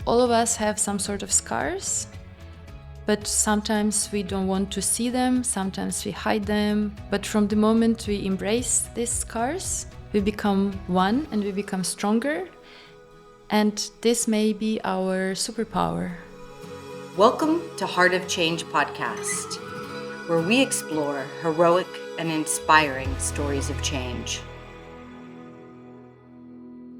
all of us have some sort of scars, but sometimes we don't want to see them, sometimes we hide them. But from the moment we embrace these scars, we become one and we become stronger. And this may be our superpower. Welcome to Heart of Change podcast, where we explore heroic and inspiring stories of change.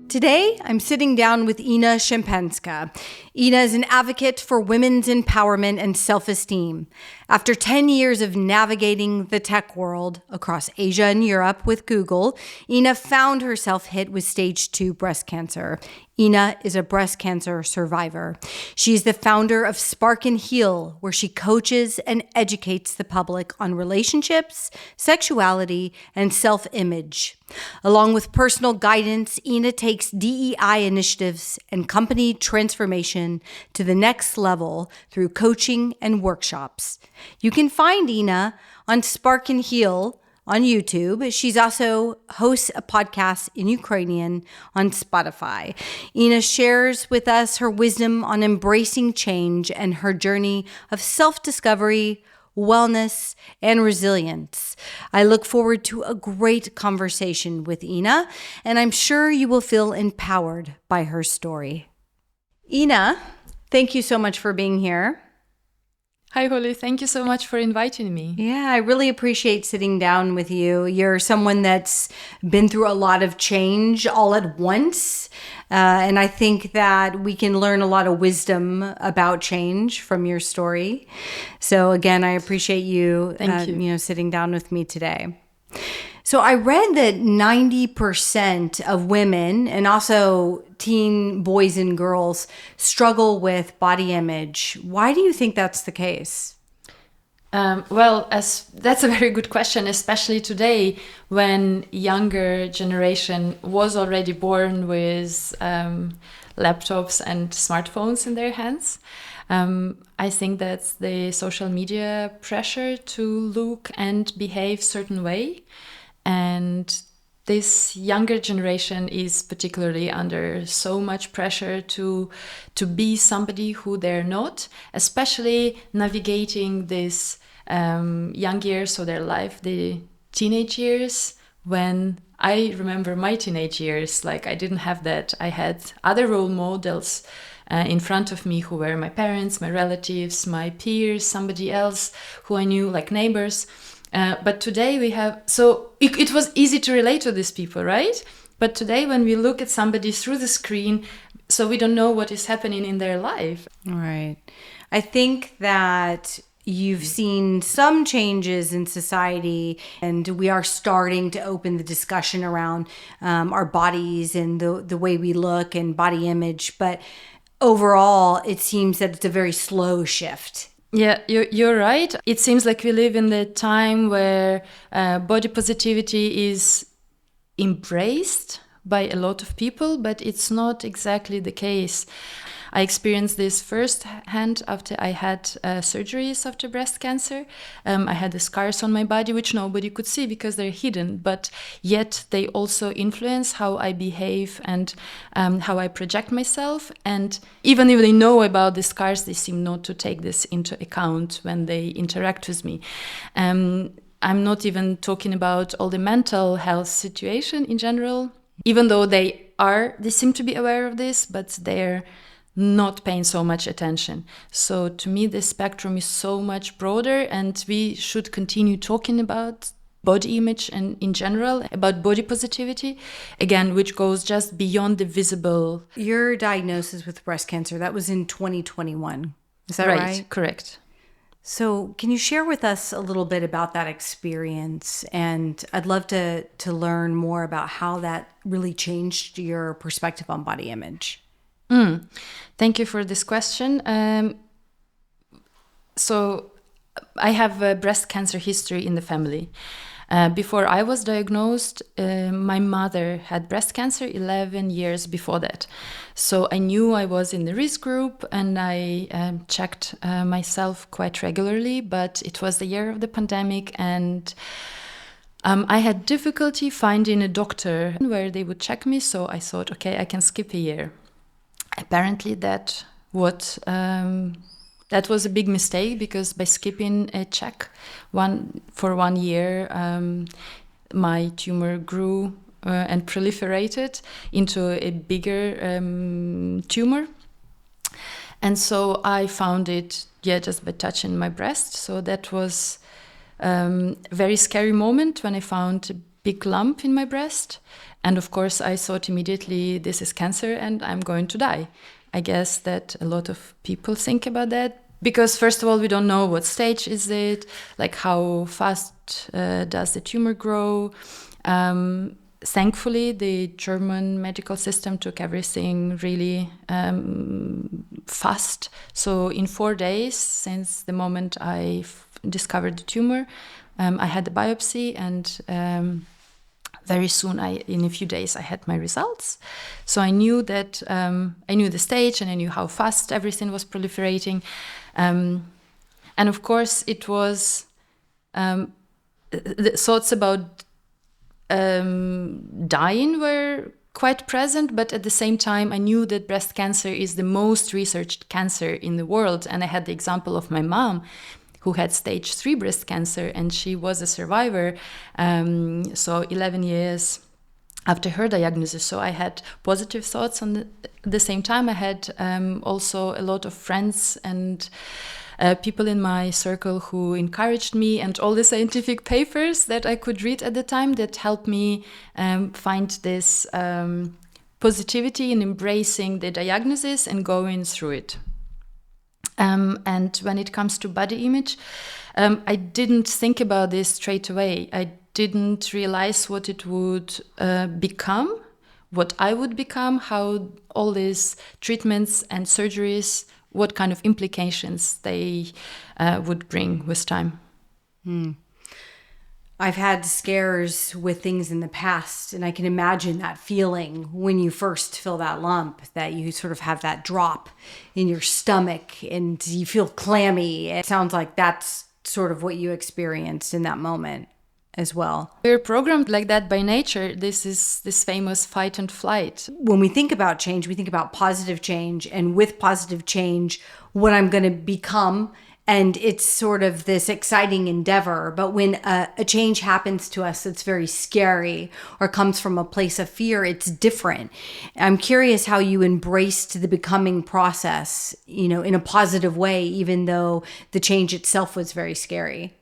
Today, I'm sitting down with Ena Shansa. Ena is an advocate for women's empowerment and self-esteem. After 10 years of navigating the tech world across Asia and Europe with Google, Ena found herself hit with stage 2 breast cancer. Ena is a breast cancer survivor. She is the founder of Spark and Heal, where she coaches and educates the public on relationships, sexuality, and self-image. Along with personal guidance, Ena takes DEI initiatives and company transformation to the next level through coaching and workshops. You can find Ena on Spark and Heal on YouTube. She's also hosts a podcast in Ukrainian on Spotify. Ena shares with us her wisdom on embracing change and her journey of self-discovery, wellness, and resilience. I look forward to a great conversation with Ena, and I'm sure you will feel empowered by her story. Ena, thank you so much for being here. Hi, Holly. Thank you so much for inviting me. Yeah, I really appreciate sitting down with you. You're someone that's been through a lot of change all at once. And I think that we can learn a lot of wisdom about change from your story. So again, I appreciate you, Thank you. Sitting down with me today. So I read that 90% of women and also teen boys and girls struggle with body image. Why do you think that's the case? That's a very good question, especially today when younger generation was already born with laptops and smartphones in their hands. I think that's the social media pressure to look and behave certain way. And this younger generation is particularly under so much pressure to be somebody who they're not, especially navigating this young years of their life, the teenage years. When I remember my teenage years, like I didn't have that. I had other role models in front of me who were my parents, my relatives, my peers, somebody else who I knew, like neighbors. But today we have, so it was easy to relate to these people, right? But today when we look at somebody through the screen, so we don't know what is happening in their life. Right. I think that you've seen some changes in society, and we are starting to open the discussion around our bodies and the way we look and body image. But overall, it seems that it's a very slow shift. Yeah, you're right. It seems like we live in the time where body positivity is embraced by a lot of people, but it's not exactly the case. I experienced this firsthand after I had surgeries after breast cancer. I had the scars on my body, which nobody could see because they're hidden, but yet they also influence how I behave and how I project myself. And even if they know about the scars, they seem not to take this into account when they interact with me. I'm not even talking about all the mental health situation in general, even though they seem to be aware of this, but they're not paying so much attention. So to me, the spectrum is so much broader, and we should continue talking about body image and in general, about body positivity, again, which goes just beyond the visible. Your diagnosis with breast cancer, that was in 2021. Is that right? Correct. So can you share with us a little bit about that experience? And I'd love to learn more about how that really changed your perspective on body image. Thank you for this question. So I have a breast cancer history in the family. Before I was diagnosed, my mother had breast cancer 11 years before that. So I knew I was in the risk group, and I checked myself quite regularly, but it was the year of the pandemic, and I had difficulty finding a doctor where they would check me. So I thought, okay, I can skip a year. Apparently that what that was a big mistake, because by skipping a check for 1 year, my tumor grew and proliferated into a bigger tumor. And so I found it, just by touching my breast. So that was a very scary moment when I found a big lump in my breast. And of course, I thought immediately, this is cancer and I'm going to die. I guess that a lot of people think about that, because first of all, we don't know what stage is it, like how fast does the tumor grow. Thankfully, the German medical system took everything really fast. So in 4 days, since the moment I discovered the tumor, I had the biopsy, and very soon, in a few days, I had my results. So I knew that I knew the stage, and I knew how fast everything was proliferating. And of course, it was the thoughts about dying were quite present, but at the same time, I knew that breast cancer is the most researched cancer in the world. And I had the example of my mom, who had stage 3 breast cancer, and she was a survivor. So 11 years after her diagnosis. So I had positive thoughts. At the same time, I had also a lot of friends and people in my circle who encouraged me, and all the scientific papers that I could read at the time that helped me find this positivity in embracing the diagnosis and going through it. And when it comes to body image, I didn't think about this straight away. I didn't realize what it would become, what I would become, how all these treatments and surgeries, what kind of implications they would bring with time. I've had scares with things in the past, and I can imagine that feeling when you first feel that lump, that you sort of have that drop in your stomach and you feel clammy. It sounds like that's sort of what you experienced in that moment as well. We're programmed like that by nature. This is this famous fight and flight. When we think about change, we think about positive change, and with positive change, what I'm going to become. And it's sort of this exciting endeavor. But when a change happens to us that's very scary or comes from a place of fear, it's different. I'm curious how you embraced the becoming process, in a positive way, even though the change itself was very scary.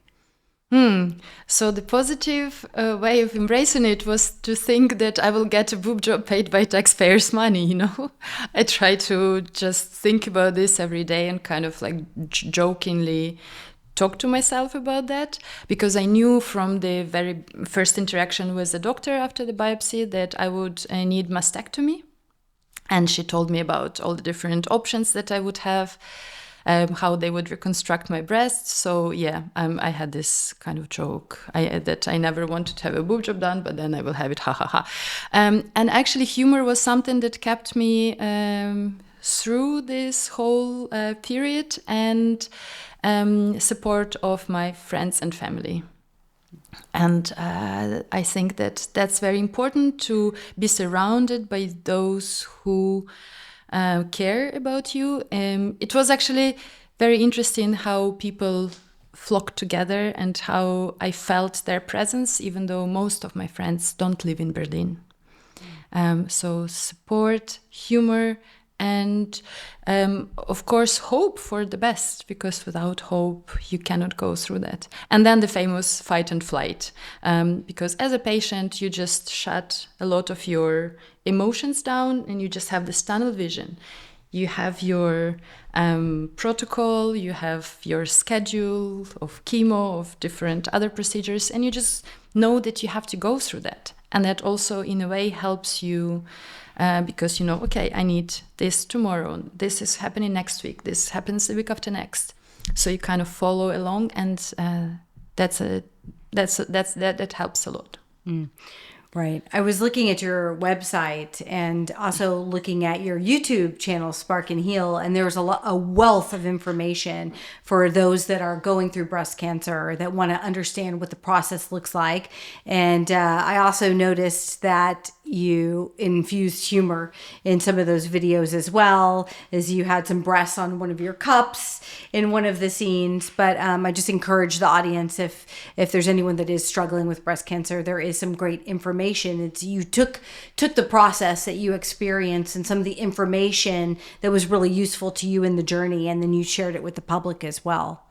So the positive way of embracing it was to think that I will get a boob job paid by taxpayers' money, I try to just think about this every day and kind of like jokingly talk to myself about that, because I knew from the very first interaction with the doctor after the biopsy that I would need mastectomy. And she told me about all the different options that I would have. How they would reconstruct my breasts. So I had this kind of joke that I never wanted to have a boob job done, but then I will have it, ha ha ha. And actually humor was something that kept me through this whole period, and support of my friends and family. And I think that that's very important, to be surrounded by those who care about you. It was actually very interesting how people flocked together and how I felt their presence, even though most of my friends don't live in Berlin. So support, humor, and of course hope for the best, because without hope you cannot go through that. And then the famous fight and flight, because as a patient you just shut a lot of your emotions down and you just have this tunnel vision. You have your protocol, you have your schedule of chemo, of different other procedures, and you just know that you have to go through that. And that also in a way helps you, because okay, I need this tomorrow, this is happening next week, this happens the week after next. So you kind of follow along, and that helps a lot. Right. I was looking at your website and also looking at your YouTube channel, Spark and Heal, and there was a wealth of information for those that are going through breast cancer that want to understand what the process looks like. And I also noticed that you infused humor in some of those videos as well, as you had some breasts on one of your cups in one of the scenes. But I just encourage the audience, if there's anyone that is struggling with breast cancer, there is some great information. It's you took the process that you experienced and some of the information that was really useful to you in the journey, and then you shared it with the public as well.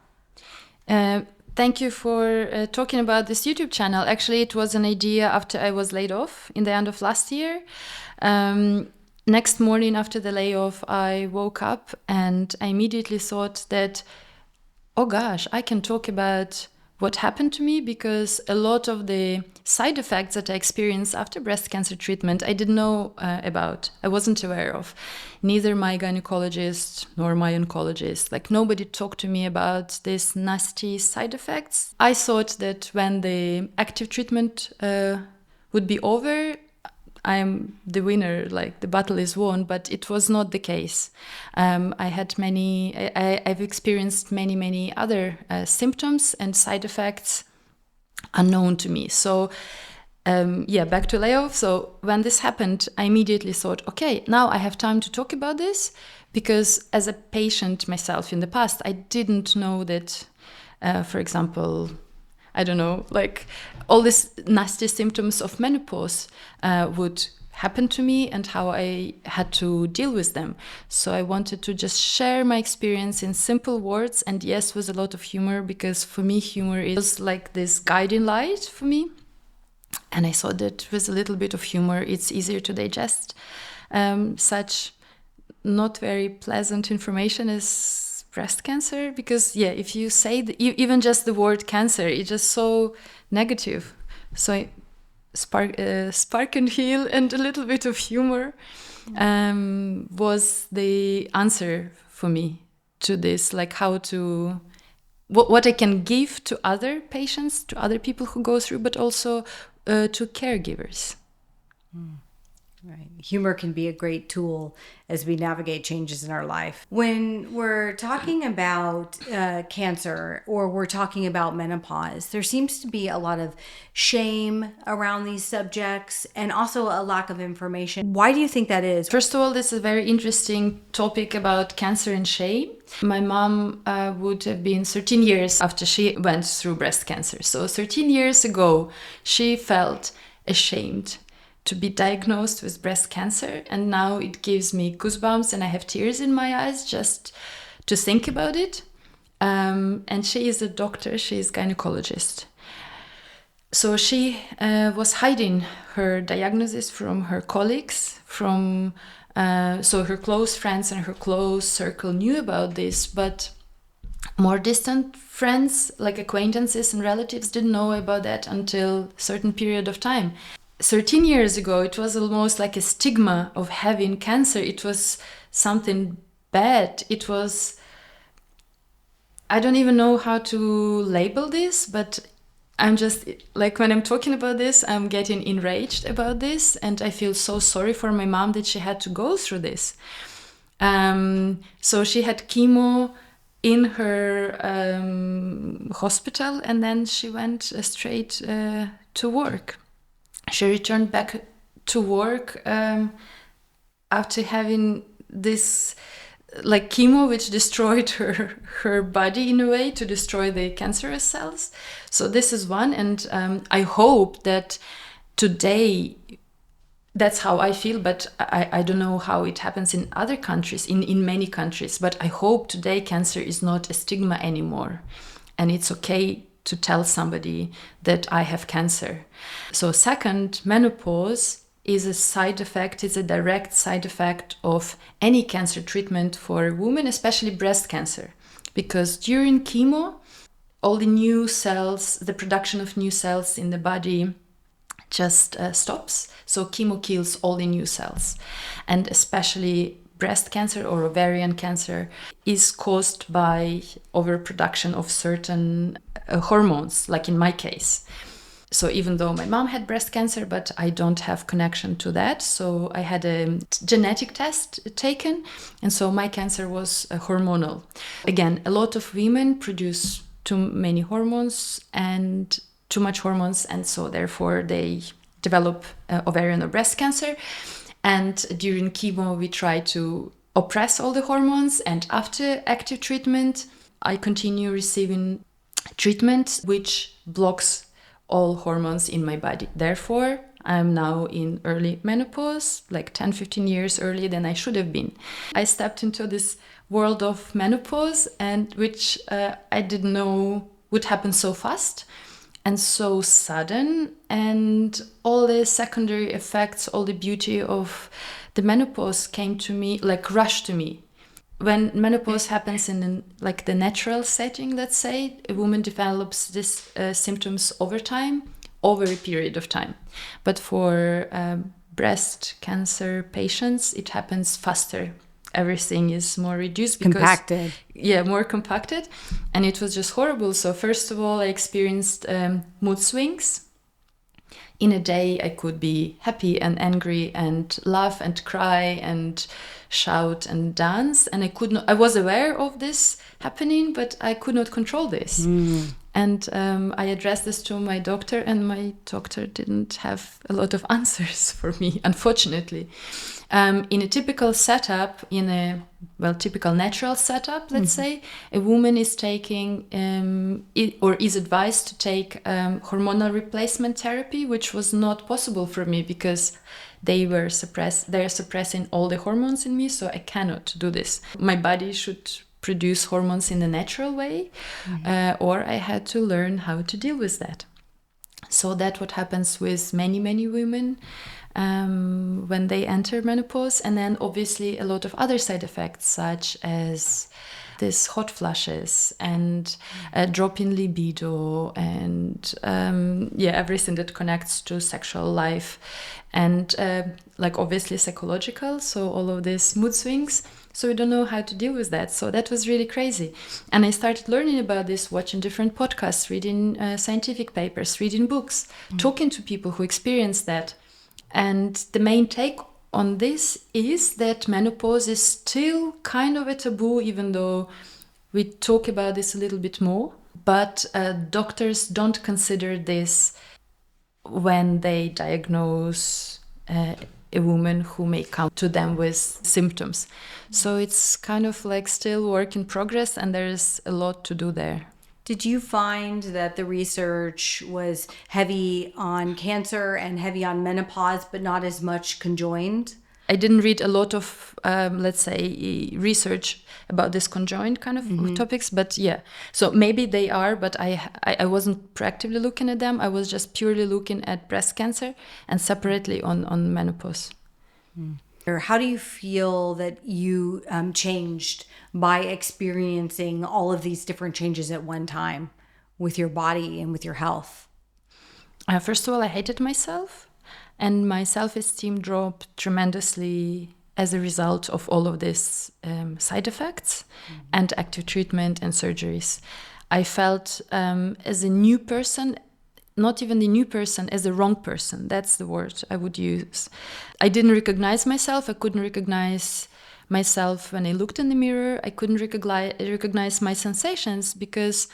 Thank you for talking about this YouTube channel. Actually, it was an idea after I was laid off in the end of last year. Next morning after the layoff, I woke up and I immediately thought that, oh gosh, I can talk about what happened to me, because a lot of the side effects that I experienced after breast cancer treatment, I didn't know about. I wasn't aware of. Neither my gynecologist nor my oncologist. Like, nobody talked to me about these nasty side effects. I thought that when the active treatment would be over, I'm the winner, like the battle is won, but it was not the case. I've experienced many other symptoms and side effects unknown to me. So back to layoff. So when this happened, I immediately thought, okay, now I have time to talk about this, because as a patient myself in the past, I didn't know that, for example, I don't know, like all these nasty symptoms of menopause would happen to me and how I had to deal with them. So I wanted to just share my experience in simple words, and yes, with a lot of humor, because for me, humor is like this guiding light for me. And I thought that with a little bit of humor, it's easier to digest such not very pleasant information as breast cancer, because if you say even just the word cancer, it's just so negative. So spark and heal and a little bit of humor was the answer for me to this, like how to what I can give to other patients, to other people who go through, but also to caregivers. Right. Humor can be a great tool as we navigate changes in our life. When we're talking about cancer, or we're talking about menopause, there seems to be a lot of shame around these subjects and also a lack of information. Why do you think that is? First of all, this is a very interesting topic about cancer and shame. My mom would have been 13 years after she went through breast cancer. So 13 years ago, she felt ashamed to be diagnosed with breast cancer, and now it gives me goosebumps and I have tears in my eyes just to think about it. And she is a doctor, she is a gynecologist. So she was hiding her diagnosis from her colleagues, so her close friends and her close circle knew about this, but more distant friends, like acquaintances and relatives, didn't know about that until a certain period of time. 13 years ago, it was almost like a stigma of having cancer. It was something bad. It was, I don't even know how to label this, but I'm just, like, when I'm talking about this, I'm getting enraged about this, and I feel so sorry for my mom that she had to go through this. So she had chemo in her hospital, and then she went straight to work. She returned back to work after having this like chemo, which destroyed her body in a way, to destroy the cancerous cells. So this is one, and I hope that today, that's how I feel, but I don't know how it happens in other countries, in many countries, but I hope today cancer is not a stigma anymore, and it's okay to tell somebody that I have cancer. So second, menopause is a side effect, it's a direct side effect of any cancer treatment for a woman, especially breast cancer. Because during chemo, all the new cells, the production of new cells in the body just stops. So chemo kills all the new cells. And especially breast cancer or ovarian cancer is caused by overproduction of certain hormones, like in my case. So even though my mom had breast cancer, but I don't have connection to that. So I had a genetic test taken. And so my cancer was hormonal. Again, a lot of women produce too many hormones and too much hormones. And so therefore they develop ovarian or breast cancer. And during chemo, we try to oppress all the hormones. And after active treatment, I continue receiving treatment which blocks all hormones in my body. Therefore, I'm now in early menopause, like 10, 15 years earlier than I should have been. I stepped into this world of menopause, and which I didn't know would happen so fast and so sudden, and all the secondary effects, all the beauty of the menopause came to me, like rushed to me. When menopause happens in like the natural setting, let's say, a woman develops these symptoms over time, over a period of time. But for breast cancer patients, it happens faster. Everything is more reduced because Compacted. Yeah, more compacted, and it was just horrible. So first of all, I experienced mood swings. In a day, I could be happy and angry and laugh and cry and shout and dance, and I was aware of this happening, but I could not control this. And I addressed this to my doctor, and my doctor didn't have a lot of answers for me, unfortunately. In a typical setup, typical natural setup, let's say, a woman is taking or is advised to take hormonal replacement therapy, which was not possible for me because they're suppressing all the hormones in me, so I cannot do this. My body should produce hormones in a natural way, or I had to learn how to deal with that. So that's what happens with many, many women when they enter menopause. And then obviously a lot of other side effects, such as this hot flushes and a drop in libido and everything that connects to sexual life, and like obviously psychological, so all of these mood swings. So we don't know how to deal with that. So that was really crazy. And I started learning about this, watching different podcasts, reading scientific papers, reading books, talking to people who experienced that. And the main take on this is that menopause is still kind of a taboo, even though we talk about this a little bit more. But doctors don't consider this when they diagnose a woman who may come to them with symptoms. So it's kind of like still work in progress, and there's a lot to do there. Did you find that the research was heavy on cancer and heavy on menopause, but not as much conjoined? I didn't read a lot of, let's say, research about this conjoined kind of topics, but yeah. So maybe they are, but I wasn't proactively looking at them. I was just purely looking at breast cancer and separately on menopause. How do you feel that you changed by experiencing all of these different changes at one time with your body and with your health? First of all, I hated myself. And my self-esteem dropped tremendously as a result of all of these side effects and active treatment and surgeries. I felt as a new person, not even the new person, as the wrong person. That's the word I would use. I didn't recognize myself. I couldn't recognize myself when I looked in the mirror. I couldn't recognize my sensations because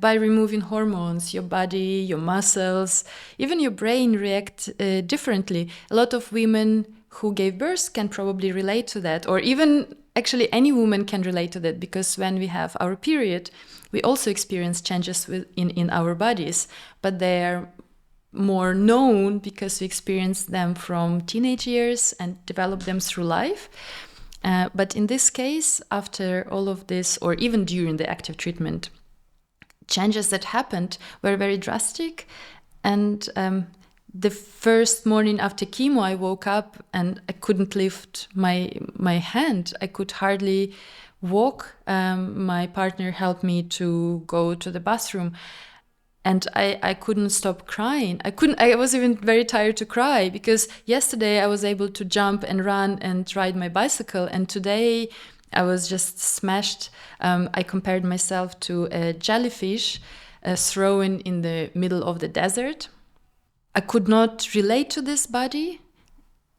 by removing hormones, your body, your muscles, even your brain react differently. A lot of women who gave birth can probably relate to that, or even actually any woman can relate to that, because when we have our period, we also experience changes in our bodies, but they are more known because we experience them from teenage years and develop them through life. But in this case, after all of this, or even during the active treatment, changes that happened were very drastic. And the first morning after chemo, I woke up and I couldn't lift my hand. I could hardly walk. My partner helped me to go to the bathroom, and I couldn't stop crying. I was even very tired to cry, because yesterday I was able to jump and run and ride my bicycle, and today I was just smashed. I compared myself to a jellyfish thrown in the middle of the desert. I could not relate to this body.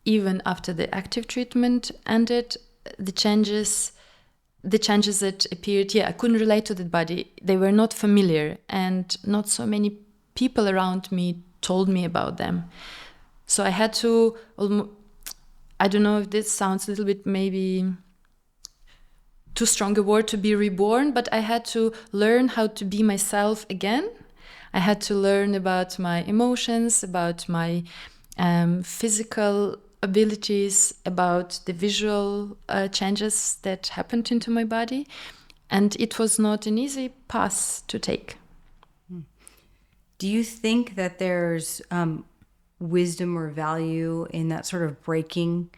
Even after the active treatment ended, the changes that appeared, I couldn't relate to that body. They were not familiar, and not so many people around me told me about them. So I had to, I don't know if this sounds a little bit maybe too strong a word, to be reborn, but I had to learn how to be myself again. I had to learn about my emotions, about my physical abilities, about the visual changes that happened into my body. And it was not an easy path to take. Do you think that there's wisdom or value in that sort of breaking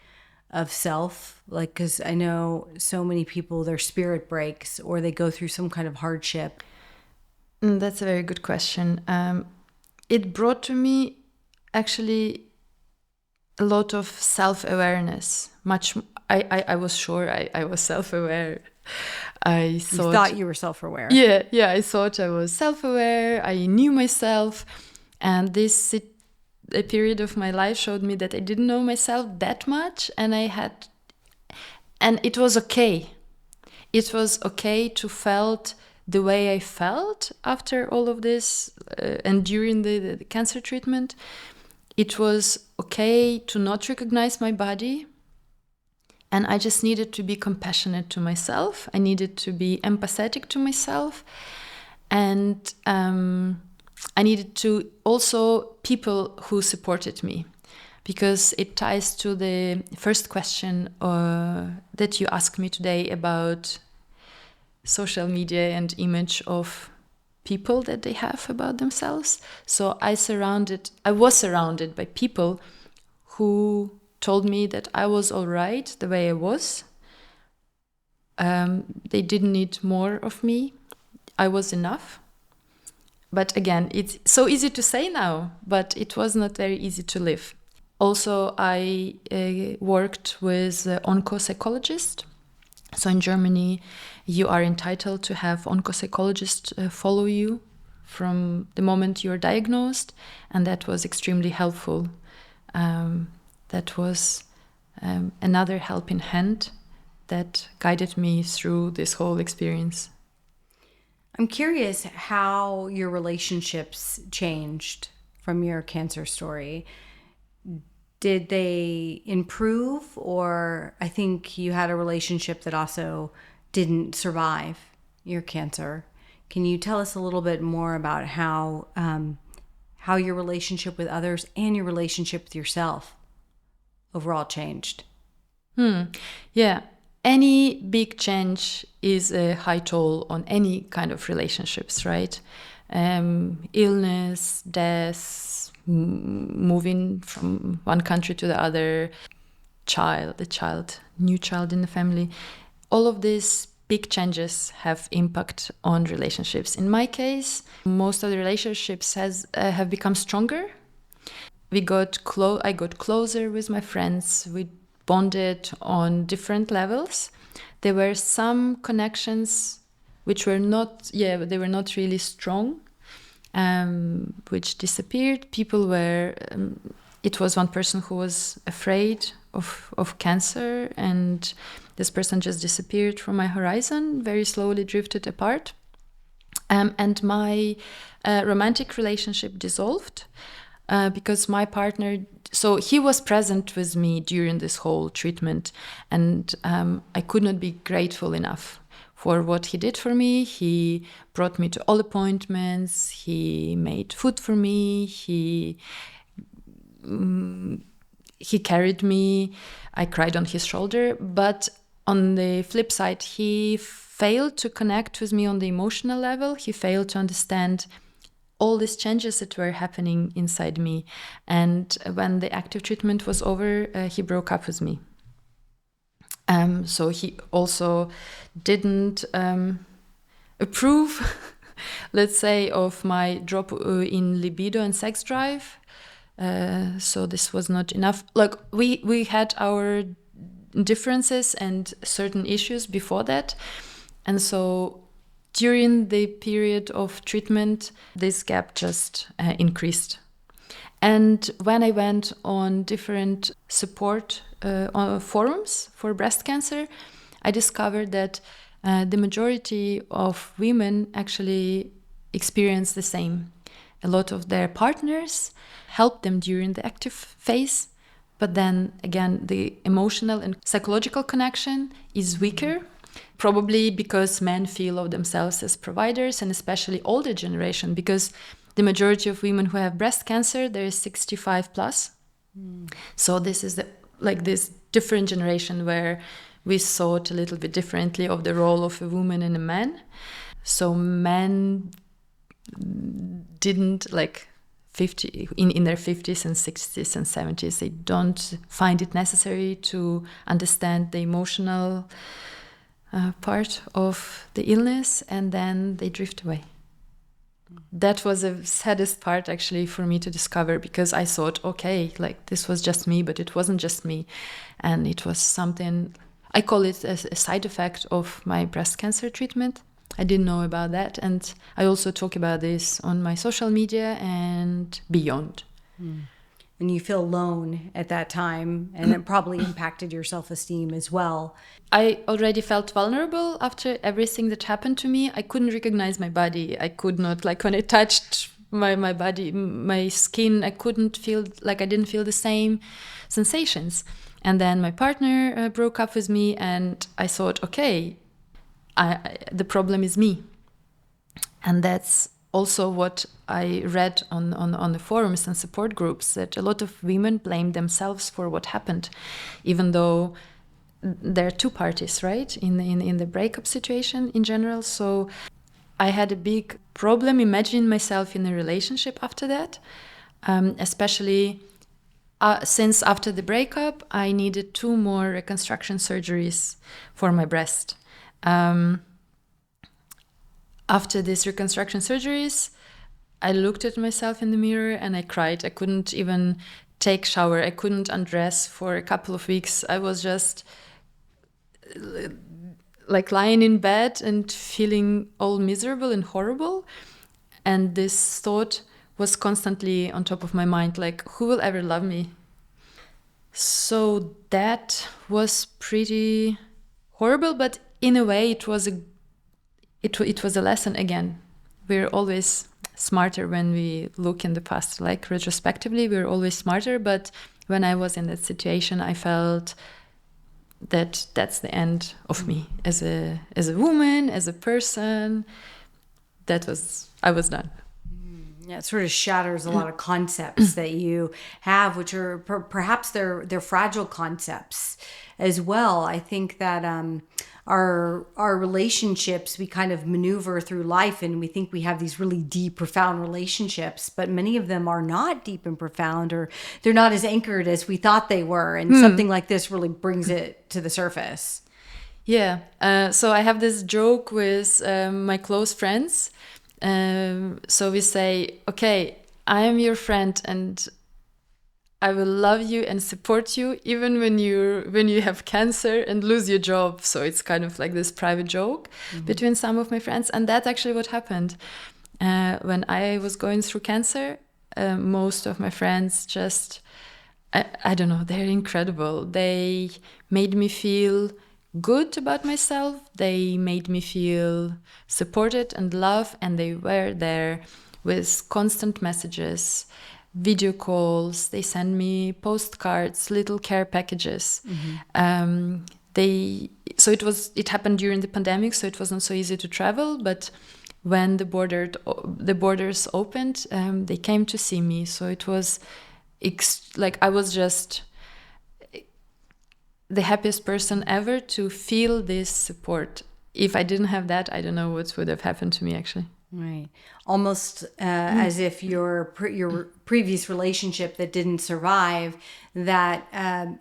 of self? Like, because I know so many people, their spirit breaks or they go through some kind of hardship. That's a very good question. It brought to me actually a lot of self-awareness. I was sure I was self-aware. You thought you were self-aware. Yeah, I thought I was self-aware. I knew myself. And a period of my life showed me that I didn't know myself that much. And it was okay. It was okay to felt the way I felt after all of this and during the cancer treatment. It was okay to not recognize my body. And I just needed to be compassionate to myself. I needed to be empathetic to myself. And I needed to also people who supported me. Because it ties to the first question that you asked me today about social media and image of people that they have about themselves. So I was surrounded by people who told me that I was all right the way I was. They didn't need more of me. I was enough. But again, it's so easy to say now, but it was not very easy to live. Also, I worked with an onco-psychologist. So in Germany, you are entitled to have onco-psychologists follow you from the moment you're diagnosed, and that was extremely helpful. That was another helping hand that guided me through this whole experience. I'm curious how your relationships changed from your cancer story. Did they improve, or I think you had a relationship that also didn't survive your cancer. Can you tell us a little bit more about how your relationship with others and your relationship with yourself overall changed? Yeah. Any big change is a high toll on any kind of relationships, right? Illness, death, moving from one country to the other, new child in the family. All of these big changes have impact on relationships. In my case, most of the relationships have become stronger. I got closer with my friends. We bonded on different levels. There were some connections which were not really strong, which disappeared. It was one person who was afraid of cancer, and this person just disappeared from my horizon, very slowly drifted apart. And my romantic relationship dissolved. Because my partner, so he was present with me during this whole treatment, and I could not be grateful enough for what he did for me. He brought me to all appointments, he made food for me, he carried me, I cried on his shoulder, but on the flip side, he failed to connect with me on the emotional level. He failed to understand all these changes that were happening inside me. And when the active treatment was over, he broke up with me. So he also didn't approve, let's say, of my drop in libido and sex drive. So this was not enough. Like we had our differences and certain issues before that. And so during the period of treatment, this gap just increased. And when I went on different support forums for breast cancer, I discovered that the majority of women actually experience the same. a lot of their partners help them during the active phase. But then again, the emotional and psychological connection is weaker, probably because men feel of themselves as providers, and especially older generation, because the majority of women who have breast cancer, they're 65 plus. So this is this different generation where we thought a little bit differently of the role of a woman and a man. So men didn't 50 in their 50s and 60s and 70s, they don't find it necessary to understand the emotional part of the illness, and then they drift away. That was the saddest part actually for me to discover, because I thought, okay, this was just me, but it wasn't just me, and it was something, I call it a side effect of my breast cancer treatment. I didn't know about that, and I also talk about this on my social media and beyond. And you feel alone at that time, and it probably impacted your self-esteem as well. I already felt vulnerable after everything that happened to me. I couldn't recognize my body. I could not, when I touched my body, my skin, I couldn't feel, I didn't feel the same sensations. And then my partner broke up with me, and I thought, okay, the problem is me. And that's also what I read on the forums and support groups, that a lot of women blame themselves for what happened, even though there are two parties, right, in the breakup situation in general. So I had a big problem imagining myself in a relationship after that, especially since after the breakup, I needed 2 more reconstruction surgeries for my breast. After these reconstruction surgeries, I looked at myself in the mirror and I cried. I couldn't even take shower. I couldn't undress for a couple of weeks. I was just lying in bed and feeling all miserable and horrible. And this thought was constantly on top of my mind, who will ever love me? So that was pretty horrible, but in a way it was a lesson again. We're always smarter when we look in the past, retrospectively, we're always smarter. But when I was in that situation, I felt that that's the end of me as a woman, as a person. I was done. Yeah, it sort of shatters a lot of concepts that you have, which are perhaps they're fragile concepts as well. I think that our relationships, we kind of maneuver through life and we think we have these really deep, profound relationships, but many of them are not deep and profound, or they're not as anchored as we thought they were. And something like this really brings it to the surface. Yeah. So I have this joke with my close friends. So we say, okay, I am your friend and I will love you and support you even when you have cancer and lose your job. So it's kind of like this private joke between some of my friends. And that's actually what happened. When I was going through cancer, most of my friends just, I don't know, they're incredible. They made me feel good about myself. They made me feel supported and loved, and they were there with constant messages, video calls. They send me postcards, little care packages. It happened during the pandemic, so it wasn't so easy to travel, but when the borders opened, they came to see me. So it was I was just the happiest person ever to feel this support. If I didn't have that, I don't know what would have happened to me, actually. Right. Almost as if your previous relationship that didn't survive, that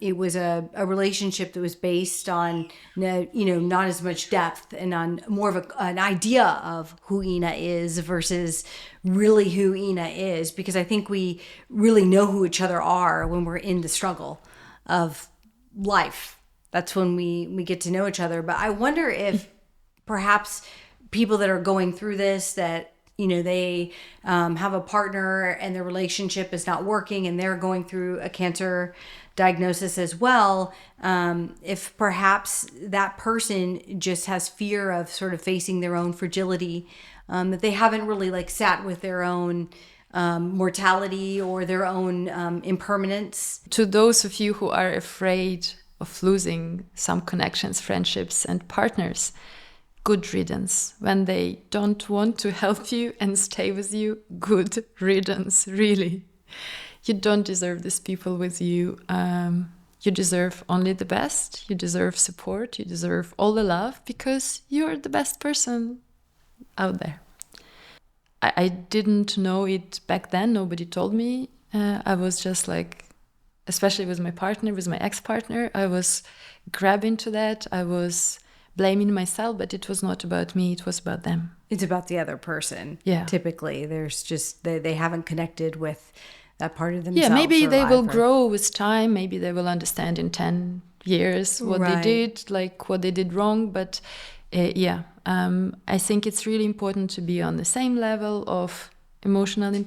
it was a relationship that was based on, not as much depth and on more of an idea of who Ena is versus really who Ena is. Because I think we really know who each other are when we're in the struggle of life. That's when we get to know each other. But I wonder if perhaps people that are going through this, that they have a partner and their relationship is not working and they're going through a cancer diagnosis as well, if perhaps that person just has fear of sort of facing their own fragility, that they haven't really sat with their own mortality or their own impermanence. To those of you who are afraid of losing some connections, friendships, and partners, good riddance. When they don't want to help you and stay with you, good riddance, really. You don't deserve these people with you. You deserve only the best. You deserve support. You deserve all the love because you're the best person out there. I didn't know it back then. Nobody told me. I was just like, especially with my partner, with my ex-partner, I was grabbing to that. I was blaming myself, but it was not about me. It was about them. It's about the other person. Yeah. Typically, there's just, they haven't connected with that part of themselves. Yeah, maybe they will grow with time. Maybe they will understand in 10 years what they did, like what they did wrong. But I think it's really important to be on the same level of emotional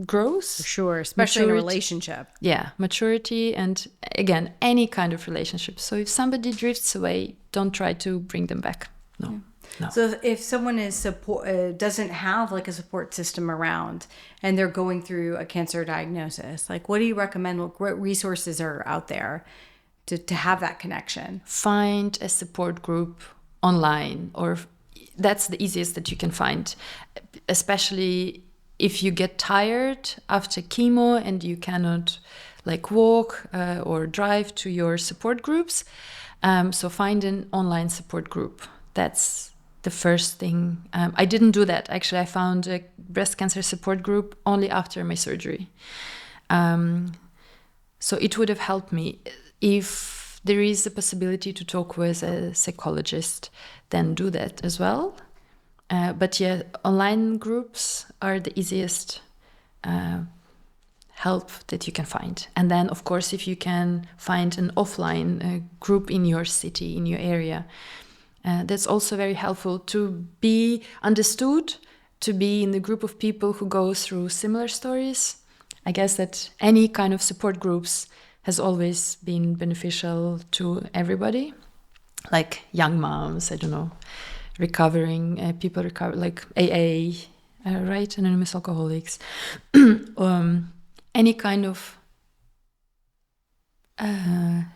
growth. For sure, especially in a relationship. Yeah, maturity and, again, any kind of relationship. So if somebody drifts away, don't try to bring them back. No. Yeah. No. So if someone is doesn't have like a support system around and they're going through a cancer diagnosis, like what do you recommend? What resources are out there to have that connection? Find a support group online, or that's the easiest that you can find, especially if you get tired after chemo and you cannot like walk or drive to your support groups. So find an online support group. That's the first thing. I didn't do that. Actually, I found a breast cancer support group only after my surgery. So it would have helped me. If there is a possibility to talk with a psychologist, then do that as well. But yeah, online groups are the easiest help that you can find. And then, of course, if you can find an offline group in your city, in your area, that's also very helpful to be understood, to be in the group of people who go through similar stories. I guess that any kind of support groups has always been beneficial to everybody, like young moms, I don't know, recovering people recover, like AA, right? Anonymous Alcoholics. Any kind of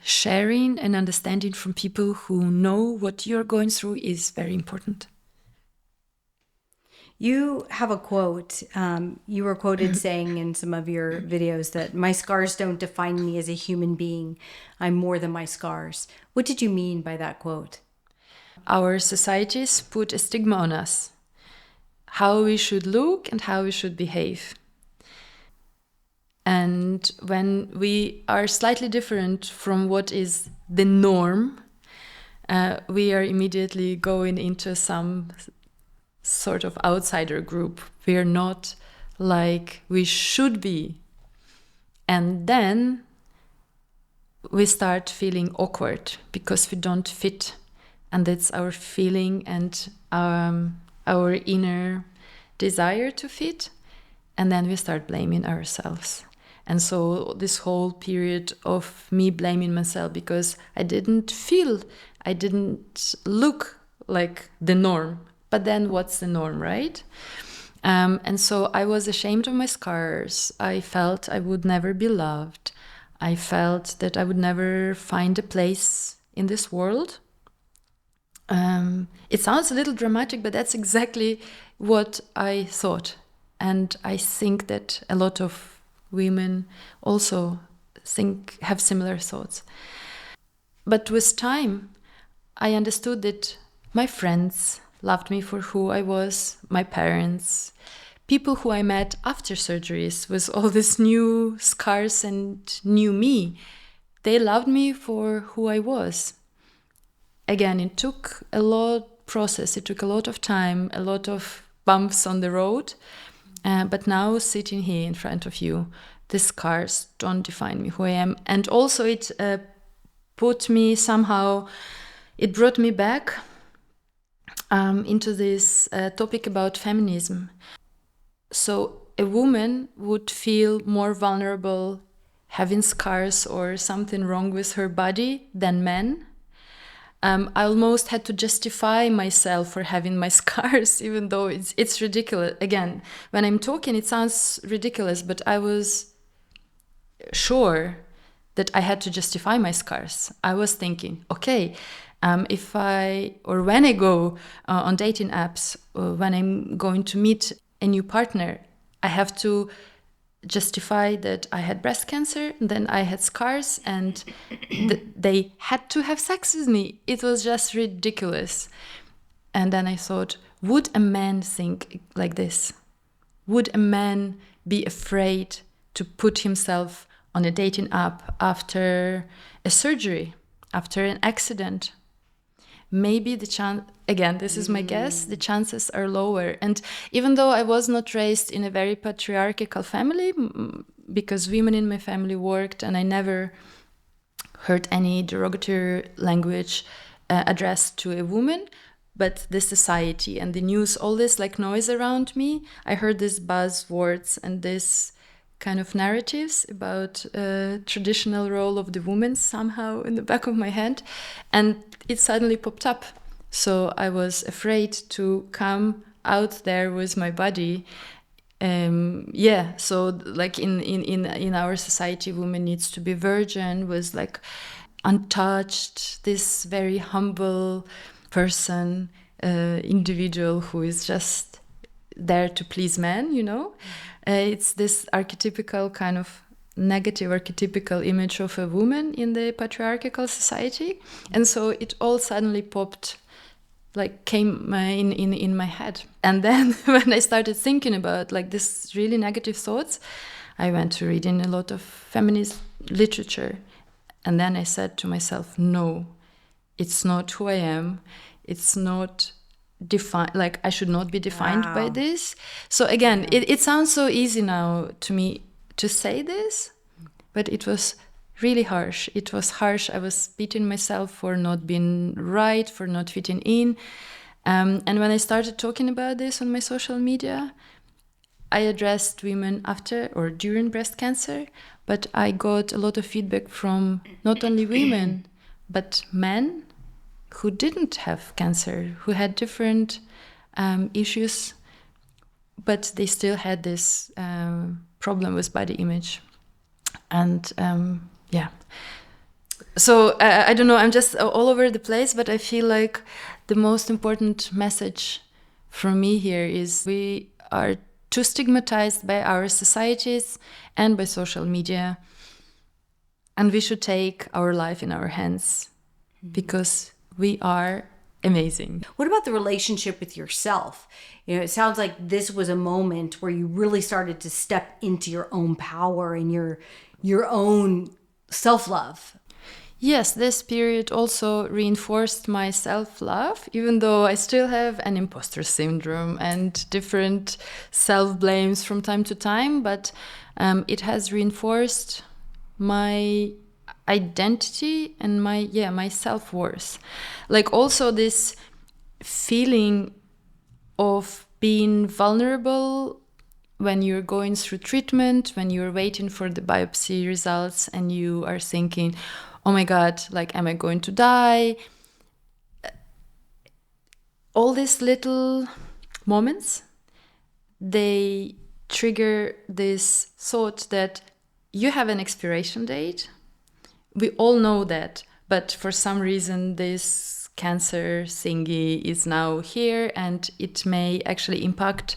sharing and understanding from people who know what you're going through is very important. You have a quote. You were quoted saying in some of your videos that my scars don't define me as a human being. I'm more than my scars. What did you mean by that quote? Our societies put a stigma on us, how we should look and how we should behave. And when we are slightly different from what is the norm, we are immediately going into some sort of outsider group. We are not like we should be. And then we start feeling awkward because we don't fit. And that's our feeling and our inner desire to fit. And then we start blaming ourselves. And so this whole period of me blaming myself because I didn't look like the norm. But then what's the norm, right? And so I was ashamed of my scars. I felt I would never be loved. I felt that I would never find a place in this world. It sounds a little dramatic, but that's exactly what I thought. And I think that a lot of women also have similar thoughts. But with time, I understood that my friends loved me for who I was, my parents, people who I met after surgeries with all these new scars and new me, they loved me for who I was. Again, it took a lot process, it took a lot of time, a lot of bumps on the road. But now sitting here in front of you, the scars don't define me, who I am. And also it brought me back into this topic about feminism. So a woman would feel more vulnerable having scars or something wrong with her body than men. I almost had to justify myself for having my scars, even though it's ridiculous. Again, when I'm talking, it sounds ridiculous, but I was sure that I had to justify my scars. I was thinking, okay, if I, or when I go on dating apps, or when I'm going to meet a new partner, I have to justify that I had breast cancer, then I had scars, and they had to have sex with me. It was just ridiculous. And then I thought, would a man think like this? Would a man be afraid to put himself on a dating app after a surgery, after an accident? Maybe the chance, again, this is my guess, the chances are lower. And even though I was not raised in a very patriarchal family, because women in my family worked, and I never heard any derogatory language addressed to a woman, but the society and the news, all this like noise around me, I heard these buzzwords and this kind of narratives about traditional role of the woman somehow in the back of my head, and it suddenly popped up. So I was afraid to come out there with my body. So like in our society, woman needs to be virgin, was like untouched, this very humble person, individual who is just there to please men, you know. It's this archetypical kind of negative archetypical image of a woman in the patriarchal society, and so it all suddenly popped, like came in my head. And then when I started thinking about like this really negative thoughts, I went to reading a lot of feminist literature, and then I said to myself, no, it's not who I am, it's not defined, like I should not be defined by this. So again, it sounds so easy now to me to say this, but it was really harsh. It was harsh. I was beating myself for not being right, for not fitting in. And when I started talking about this on my social media, I addressed women after or during breast cancer, but I got a lot of feedback from not only women, but men who didn't have cancer, who had different issues, but they still had this problem with body image. And so I don't know, I'm just all over the place, but I feel like the most important message from me here is we are too stigmatized by our societies and by social media, and we should take our life in our hands because we are amazing. What about the relationship with yourself? You know, it sounds like this was a moment where you really started to step into your own power and your own self-love. Yes, this period also reinforced my self-love, even though I still have an imposter syndrome and different self-blames from time to time, but it has reinforced my identity and my self-worth. Like also this feeling of being vulnerable when you're going through treatment, when you're waiting for the biopsy results and you are thinking, oh my God, like, am I going to die? All these little moments, they trigger this thought that you have an expiration date. We all know that, but for some reason this cancer thingy is now here and it may actually impact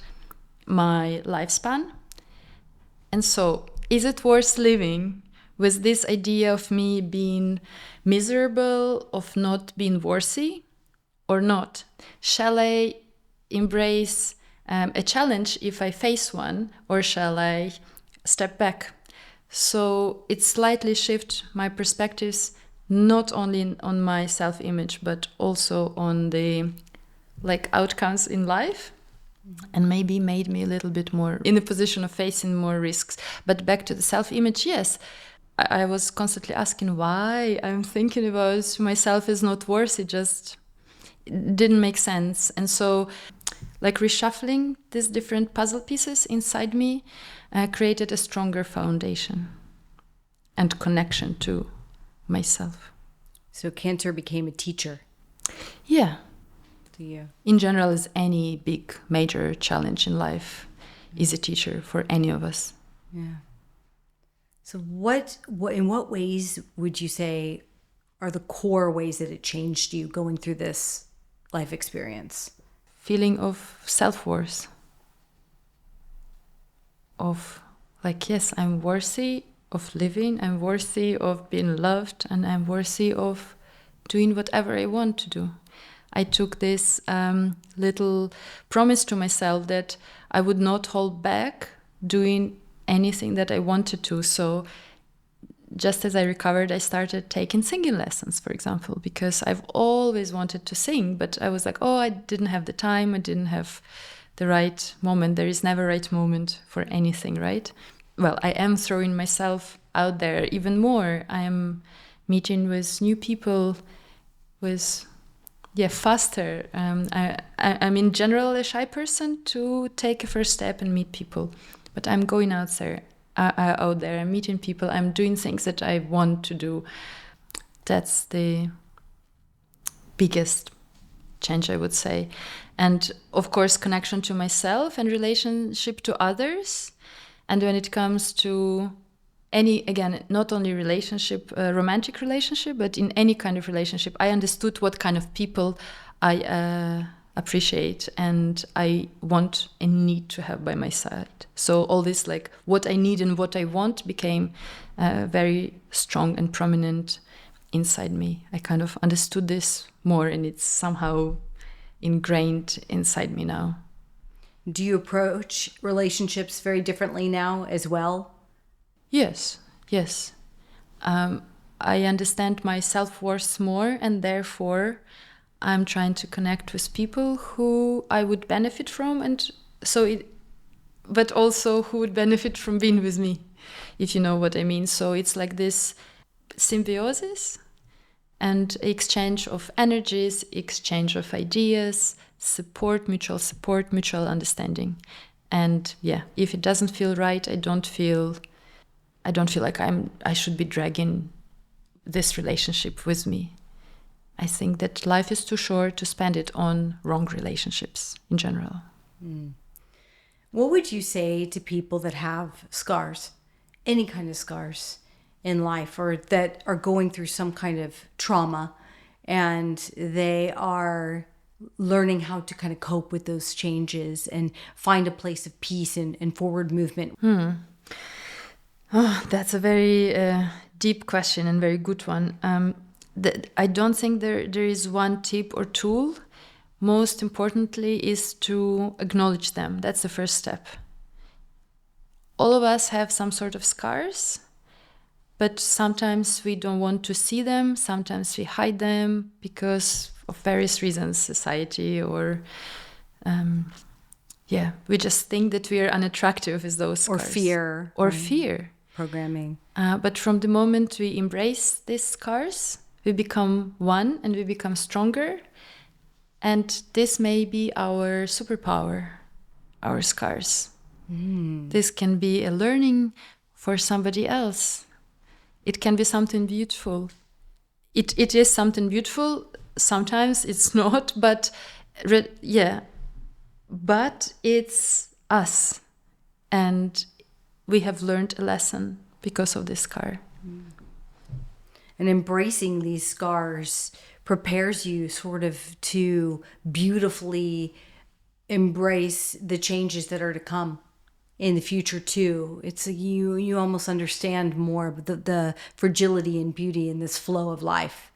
my lifespan. And so, is it worth living with this idea of me being miserable, of not being worthy, or not? Shall I embrace a challenge if I face one, or shall I step back? So it slightly shifts my perspectives, not only on my self-image, but also on the outcomes in life, and maybe made me a little bit more in a position of facing more risks. But back to the self-image, yes, I was constantly asking why I'm thinking about myself as not worth it, just it didn't make sense. And so reshuffling these different puzzle pieces inside me created a stronger foundation and connection to myself. So cancer became a teacher. Yeah. to you? In general, is any big major challenge in life is a teacher for any of us. Yeah. So what in what ways would you say are the core ways that it changed you going through this life experience? Feeling of self-worth, of like, yes, I'm worthy of living, I'm worthy of being loved, and I'm worthy of doing whatever I want to do. I took this little promise to myself that I would not hold back doing anything that I wanted to. So just as I recovered, I started taking singing lessons, for example, because I've always wanted to sing, but I was like, oh, I didn't have the time, I didn't have the right moment. There is never a right moment for anything, right? Well, I am throwing myself out there even more. I am meeting with new people, with faster. I'm in general a shy person to take a first step and meet people, but I'm going out there. Out there, I'm meeting people. I'm doing things that I want to do. That's the biggest change, I would say, and of course, connection to myself and relationship to others. And when it comes to any, again, not only relationship, romantic relationship, but in any kind of relationship, I understood what kind of people I appreciate and I want and need to have by my side. So all this, like what I need and what I want, became very strong and prominent inside me. I kind of understood this more, and it's somehow ingrained inside me now. Do you approach relationships very differently now as well? Yes. I understand my self-worth more, and therefore I'm trying to connect with people who I would benefit from, but also who would benefit from being with me, if you know what I mean. So it's like this symbiosis and exchange of energies, exchange of ideas, mutual support, mutual understanding. And yeah, if it doesn't feel right, I don't feel like I should be dragging this relationship with me. I think that life is too short to spend it on wrong relationships in general. What would you say to people that have scars, any kind of scars in life, or that are going through some kind of trauma and they are learning how to kind of cope with those changes and find a place of peace and forward movement? Oh, that's a very deep question and very good one. I don't think there is one tip or tool. Most importantly is to acknowledge them. That's the first step. All of us have some sort of scars, but sometimes we don't want to see them. Sometimes we hide them because of various reasons, society or we just think that we are unattractive as those scars. Or fear. Programming. But from the moment we embrace these scars, we become one and we become stronger. And this may be our superpower, our scars. This can be a learning for somebody else. It can be something beautiful. It is something beautiful. Sometimes it's not, but it's us. And we have learned a lesson because of this scar. And embracing these scars prepares you sort of to beautifully embrace the changes that are to come in the future too. It's you almost understand more the fragility and beauty in this flow of life.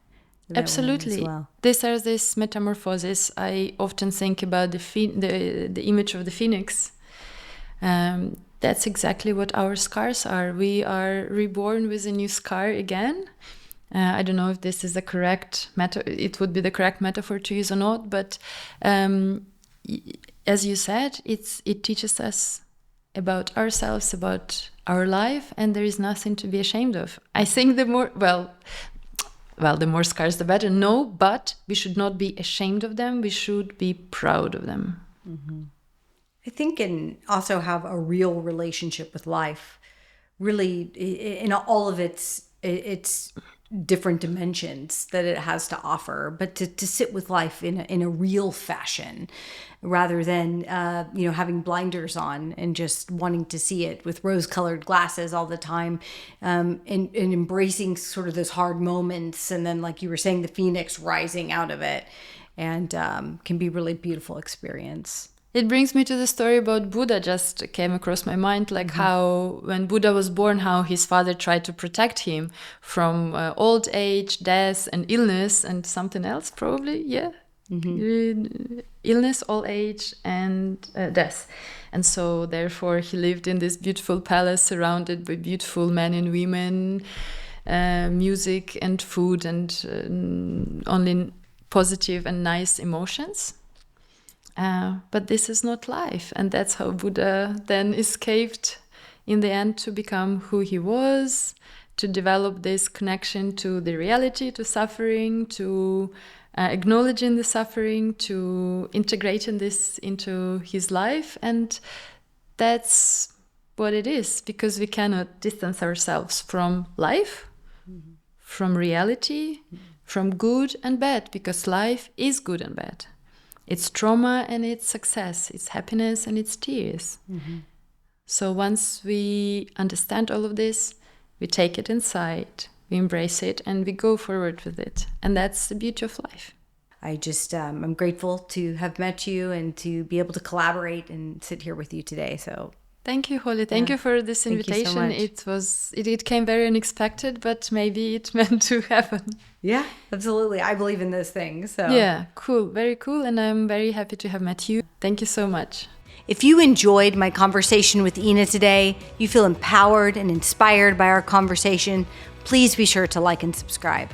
Absolutely. Well. This metamorphosis. I often think about the image of the phoenix. That's exactly what our scars are. We are reborn with a new scar again. I don't know if this is the correct it would be the correct metaphor to use or not, but as you said, it teaches us about ourselves, about our life, and there is nothing to be ashamed of. I think the more scars, the better. No, but we should not be ashamed of them. We should be proud of them. Mm-hmm. I think, and also have a real relationship with life, really in all of its different dimensions that it has to offer, but to sit with life in a real fashion rather than, having blinders on and just wanting to see it with rose-colored glasses all the time, and embracing sort of those hard moments. And then, like you were saying, the phoenix rising out of it, and can be a really beautiful experience. It brings me to the story about Buddha, just came across my mind, like how when Buddha was born, how his father tried to protect him from old age, death, and illness, and something else probably, yeah. Illness, old age, and death. And so therefore he lived in this beautiful palace surrounded by beautiful men and women, music and food, and only positive and nice emotions. But this is not life. And that's how Buddha then escaped in the end to become who he was, to develop this connection to the reality, to suffering, to acknowledging the suffering, to integrating this into his life. And that's what it is, because we cannot distance ourselves from life, from reality, from good and bad, because life is good and bad. It's trauma and it's success, it's happiness and it's tears. So once we understand all of this, we take it inside, we embrace it, and we go forward with it. And that's the beauty of life. I'm grateful to have met you and to be able to collaborate and sit here with you today. So thank you, Holly. Thank you for this invitation. It came very unexpected, but maybe it meant to happen. Yeah, absolutely. I believe in those things. So yeah, cool. Very cool. And I'm very happy to have met you. Thank you so much. If you enjoyed my conversation with Ena today, you feel empowered and inspired by our conversation, please be sure to like and subscribe.